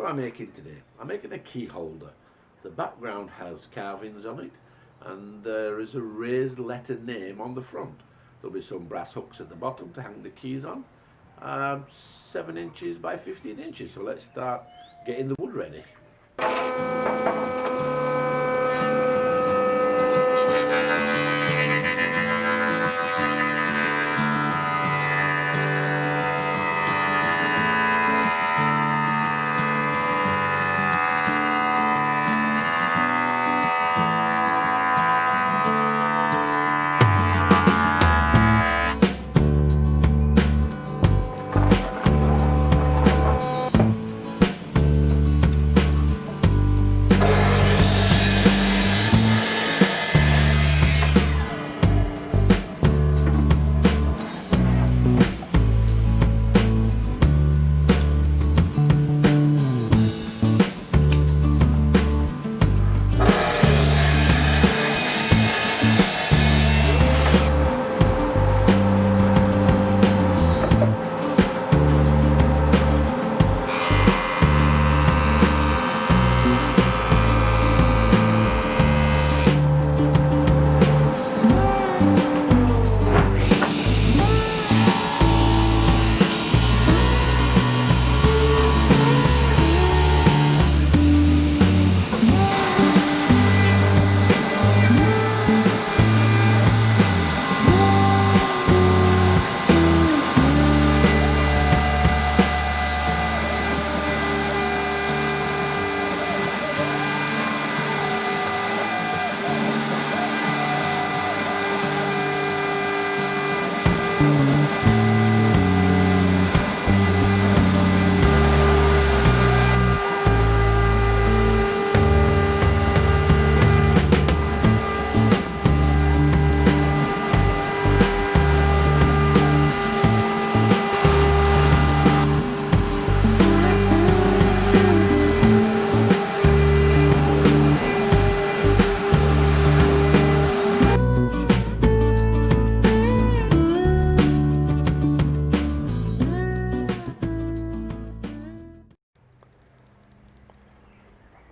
am I making today? I'm making a key holder. The background has carvings on it, and there is a raised letter name on the front. There'll be some brass hooks at the bottom to hang the keys on. 7 inches by 15 inches. So let's start getting the wood ready.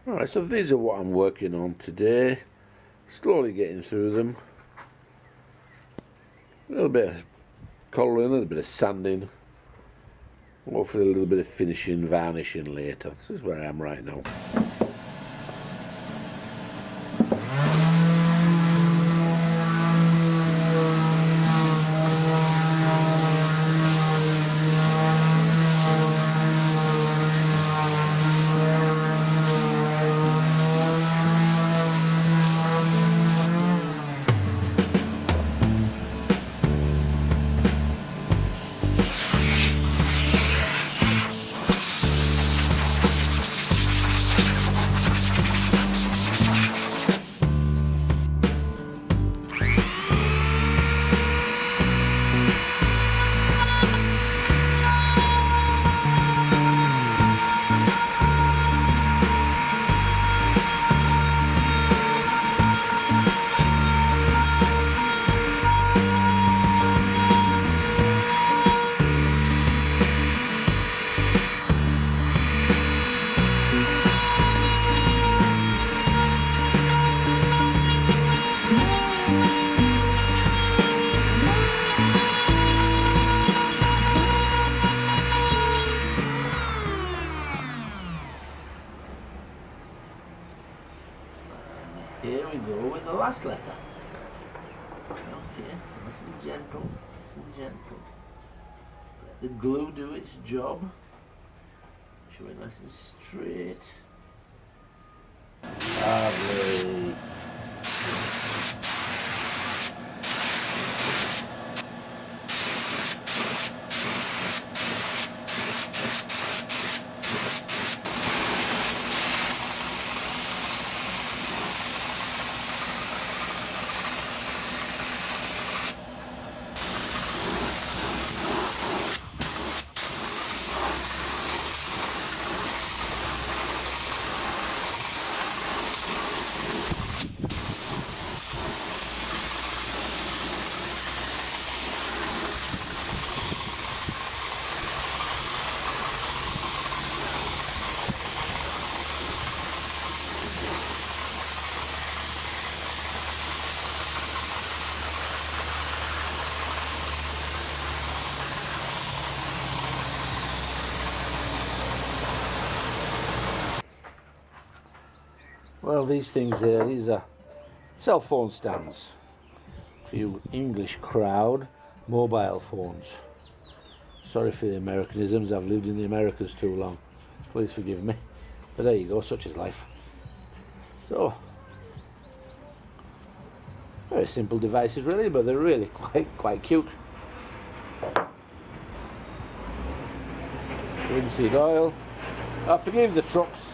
Alright, so these are what I'm working on today. Slowly getting through them. A little bit of colouring, a little bit of sanding. Hopefully a little bit of finishing, varnishing later. This is where I am right now. Here we go with the last letter. Okay, nice and gentle, nice and gentle. Let the glue do its job. Show it nice and straight. Lovely. these things here, these are cell phone stands for you English crowd, mobile phones. Sorry for the Americanisms, I've lived in the Americas too long, please forgive me, but there you go, such is life. So, very simple devices really, but they're really quite cute. Linseed oil. Forgive the trucks,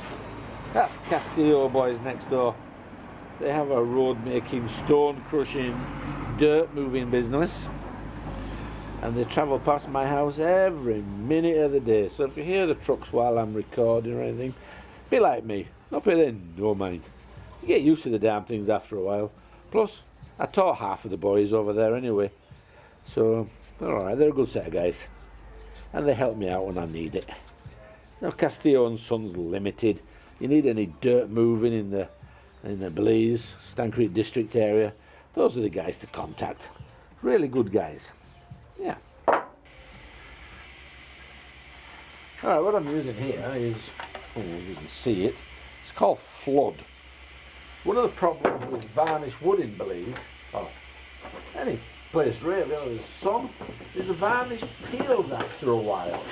that's Castillo boys next door. They have a road making, stone crushing, dirt moving business, and they travel past my house every minute of the day. So if you hear the trucks while I'm recording or anything, be like me, not pay them no mind. You get used to the damn things after a while. Plus, I taught half of the boys over there anyway, so they're alright, they're a good set of guys, and they help me out when I need it. Now, Castillo & Sons Limited, you need any dirt moving in the Belize, Stankrete district area, those are the guys to contact. Really good guys. Yeah. Alright, what I'm using here is, you can see it, it's called flood. One of the problems with varnished wood in Belize, or any place really other than sun, is the varnish peels after a while.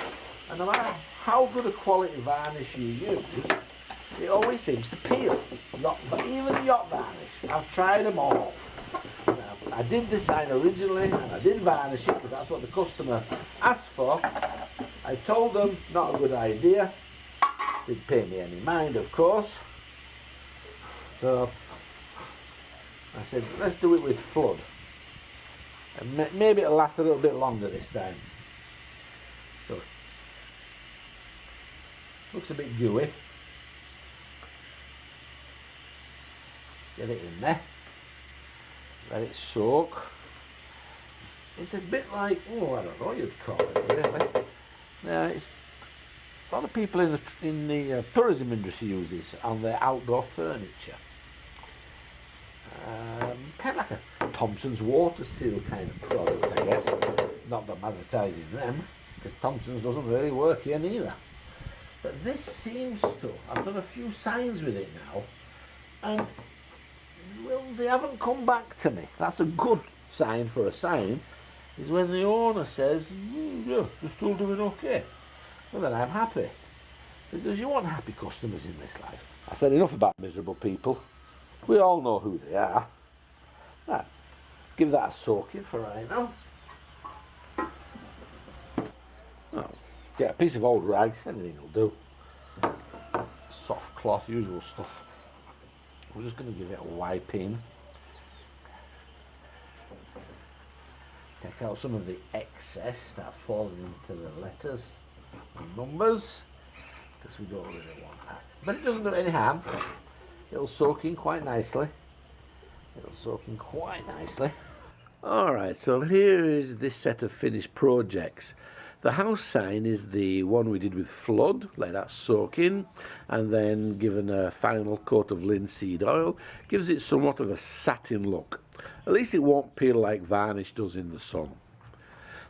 And no matter how good a quality varnish you use, it always seems to peel. Even yacht varnish, I've tried them all. Now, I did this sign originally, and I did varnish it because that's what the customer asked for. I told them, not a good idea. Didn't pay me any mind, of course. So, I said, let's do it with flood. And maybe it'll last a little bit longer this time. So, looks a bit gooey. Get it in there. Let it soak. It's a bit like, I don't know what you'd call it really. Yeah, it's a lot of people in the tourism industry use this on their outdoor furniture. Kind of like a Thompson's water seal kind of product, I guess. Not that I'm advertising them, because Thompson's doesn't really work here neither. But this seems to, I've done a few signs with it now, and well, they haven't come back to me. That's a good sign for a sign, is when the owner says, yeah, they're still doing okay. Well, then I'm happy. Because you want happy customers in this life. I said enough about miserable people. We all know who they are. Right, give that a soaking for right now. Oh, get a piece of old rag, anything will do. Soft cloth, usual stuff. We're just going to give it a wipe in. Take out some of the excess that fallen into the letters and numbers, because we don't really want that. But it doesn't do any harm. It'll soak in quite nicely. Alright, so here is this set of finished projects. The house sign is the one we did with flood, let that soak in, and then given a final coat of linseed oil, gives it somewhat of a satin look. At least it won't peel like varnish does in the sun.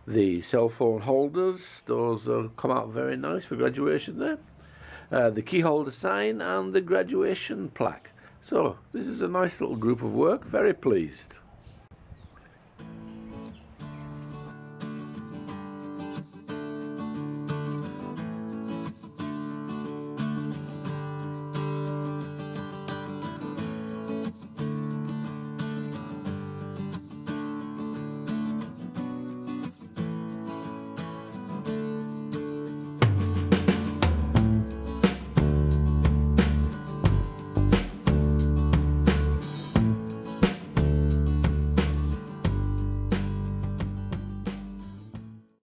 The cell phone holders, those come out very nice for graduation there. The key holder sign and the graduation plaque. So this is a nice little group of work, very pleased.